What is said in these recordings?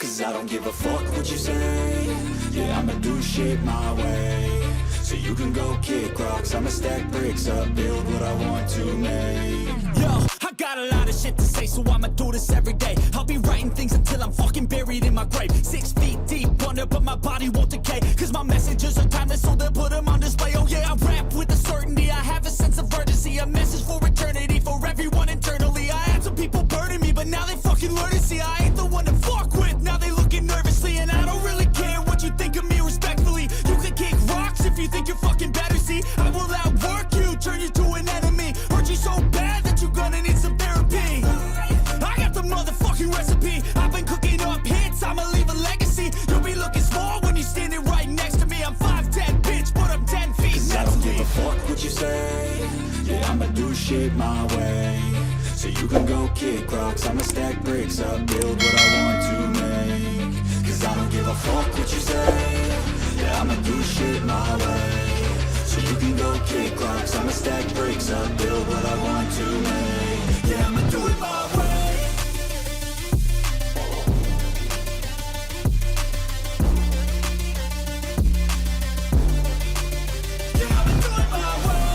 Cause I don't give a fuck what you say. Yeah, I'ma do shit my way. So you can go kick rocks, I'ma stack bricks up, build what I want to make. Yo, I got a lot of shit to say, so I'ma do this every day. I'll be writing things until I'm fucking buried in my grave. 6 feet deep under, but my body won't decay. Cause my messages are timeless, so they'll put them on display. Oh yeah, I rap with a certainty, I have a sense of urgency. A message for eternity, for everyone internally. I had some people burning me, but now they fucking learn to see I ain't the one to fuck with. Now they looking nervously, and I don't really care what you think of me respectfully. You can kick rocks if you think you're fucking better, see. I will outwork you, turn you to an enemy. Hurt you so bad that you're gonna need some therapy. I got the motherfucking recipe. I've been cooking up hits, I'ma leave a legacy. You'll be looking small when you're standing right next to me. I'm 5'10", bitch, but I'm 10 feet. Cause I don't give a fuck what you say. Yeah, I'ma do shit my way. So you can go kick rocks, I'ma stack bricks up, build what I want to make. Cause I don't give a fuck what you say. Yeah, I'ma do shit my way. So you can go kick rocks, I'ma stack bricks up, build what I want to make. Yeah, I'ma do it my way. Yeah, I'ma do it my way.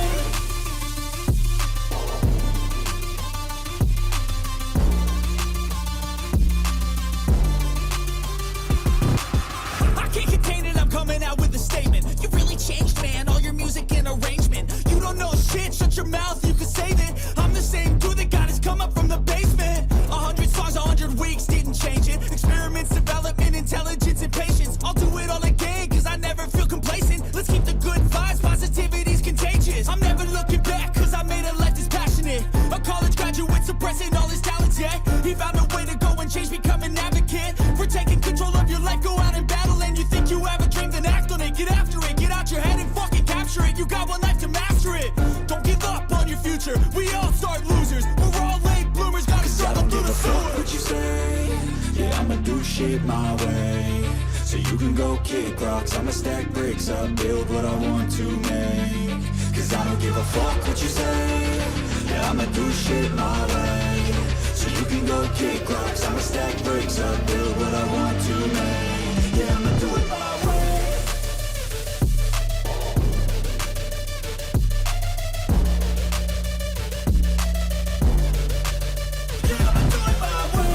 I can't contain it, I'm coming out with a statement. You really changed, man, all your music and arrangement. You don't know shit, shut your mouth, you can save it. I'm the same dude that got his come up from the basement. 100 songs, 100 weeks, didn't change it. Experiments, development, intelligence, and patience. I'll do it all again, cause I never feel complacent. Let's keep the good vibes, positivity's contagious. I'm never looking back, cause I made a life that's passionate. A college graduate suppressing all his talents, yeah. He found a way to go and change, become an advocate. For taking control of your life, go out and battle. And you think you have a dream, then act on it. Get after it, get out your head and fucking capture it. You got one life to master it. Don't give up on your future, we all start losers. We're all late bloomers, gotta struggle through the sewer. What you say? Yeah, I'ma do shit my way. So you can go kick rocks, I'ma stack bricks up, build what I want to make. Cause I don't give a fuck what you say. Yeah, I'ma do shit my way. So you can go kick rocks, I'ma stack bricks up, build what I want to make. Yeah, I'ma do it my way. Yeah, I'ma do it my way.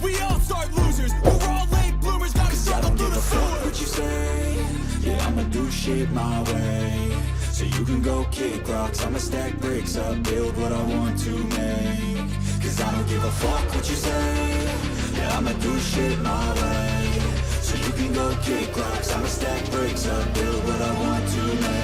We all start losers, we're all late bloomers, gotta struggle through the sewer. What you say? Yeah, I'ma do shit my way. So you can go kick rocks, I'ma stack bricks up, build what I want to make. Cause I don't give a fuck what you say. Yeah, I'ma do shit my way. So you can go kick rocks, I'ma stack bricks up, build what I want to make.